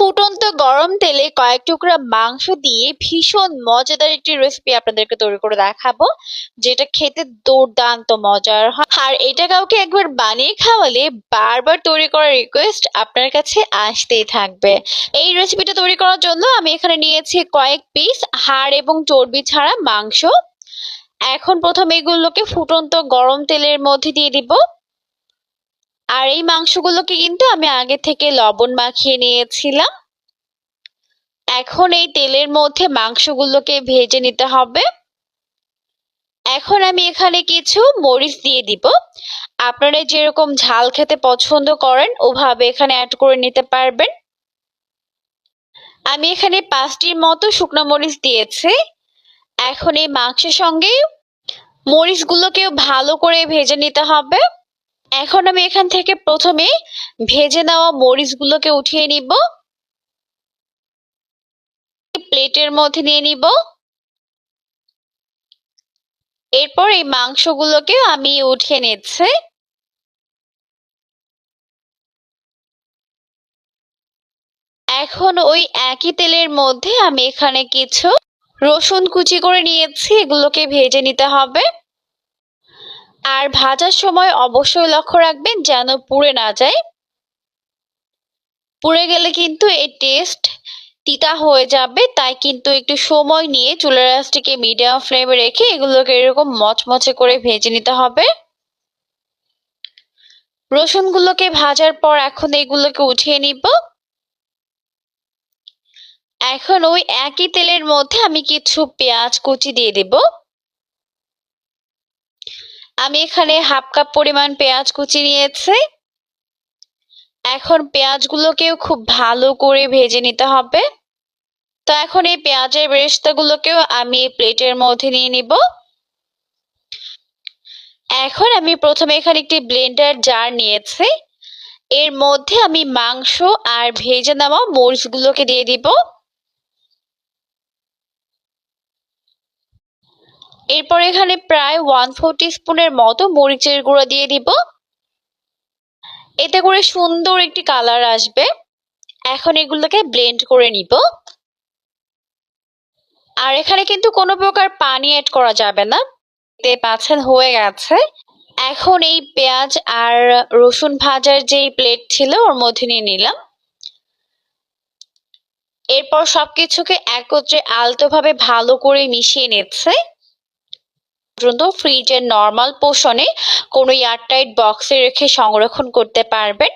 ফুটন্ত গরম তেলে কয়েক টুকরা মাংস দিয়ে ভীষণ মজাদার একটি রেসিপি আপনাদেরকে তৈরি করে দেখাবো, যেটা খেতে দুর্দান্ত মজার হয়। আর এটা কাউকে একবার বানিয়ে খাওয়ালে বারবার তৈরি করার রিকোয়েস্ট আপনার কাছে আসতেই থাকবে। এই রেসিপিটা তৈরি করার জন্য আমি এখানে নিয়েছি কয়েক পিস হাড় এবং চর্বি ছাড়া মাংস। এখন প্রথমে এগুলোকে ফুটন্ত গরম তেলের মধ্যে দিয়ে দিব। আর এই মাংসগুলোকে কিন্তু আমি আগে থেকে লবণ মাখিয়ে নিয়েছিলাম। এখন এই তেলের মধ্যে মাংসগুলোকে ভেজে নিতে হবে। এখন আমি এখানে কিছু মরিচ দিয়ে দিব। আপনারা যেরকম ঝাল খেতে পছন্দ করেন ওভাবে এখানে অ্যাড করে নিতে পারবেন। আমি এখানে 5টির মতো শুকনো মরিচ দিয়েছি। এখন এই মাংসের সঙ্গে মরিচগুলোকেও ভালো করে ভেজে নিতে হবে। এখন আমি এখান থেকে প্রথমে ভেজে নেওয়া মরিচগুলোকে উঠিয়ে নিব, প্লেটের মধ্যে নিয়ে নিব। এরপর এই মাংসগুলোকে আমি উঠিয়ে নিচ্ছি। এখন ওই একই তেলের মধ্যে আমি এখানে কিছু রসুন কুচি করে নিয়েছি, এগুলোকে ভেজে নিতে হবে। আর ভাজার সময় অবশ্যই লক্ষ্য রাখবেন যেন পুড়ে না যায়। পুড়ে গেলে কিন্তু এই টেস্ট তিতা হয়ে যাবে, তাই কিন্তু একটু সময় নিয়ে চুলার আঁচটিকে মিডিয়াম ফ্লেমে রেখে এগুলোকে এরকম মচমচে করে ভেজে নিতে হবে। রসুনগুলোকে ভাজার পর এখন এগুলোকে উঠিয়ে নিব। এখন ওই একই তেলের মধ্যে আমি কিছু পেঁয়াজ কুচি দিয়ে দেব। আমি এখানে হাফ কাপ পরিমাণ পেঁয়াজ কুচি নিয়েছি। এখন পেঁয়াজগুলোকেও খুব ভালো করে ভেজে নিতে হবে। তো এখন এই পেঁয়াজের বেরেস্তাগুলোকেও আমি প্লেটের মধ্যে নিয়ে নিব। এখন আমি প্রথমে এখানে একটি ব্লেন্ডার জার নিয়েছি, এর মধ্যে আমি মাংস আর ভেজে নেওয়া মরিচগুলোকে দিয়ে দিব। এরপর এখানে প্রায় 1/4 টিস্পুনের মতো মরিচের গুঁড়া দিয়ে দিব। এতে করে সুন্দর একটি কালার আসবে। এখন এগুলোকে ব্লেন্ড করে নিব। আর এখানে কিন্তু কোনো প্রকার পানি অ্যাড করা যাবে না। দেখতে পাচ্ছেন হয়ে গেছে। এখন এই পেঁয়াজ আর রসুন ভাজার যেই প্লেট ছিল ওর মধ্যে নিয়ে নিলাম। এরপর সবকিছুকে একত্রে আলতোভাবে ভালো করে মিশিয়ে নিচ্ছে। পর্যন্ত ফ্রিজের নর্মাল পোর্শনে কোনো এয়ারটাইট বক্সে রেখে সংরক্ষণ করতে পারবেন।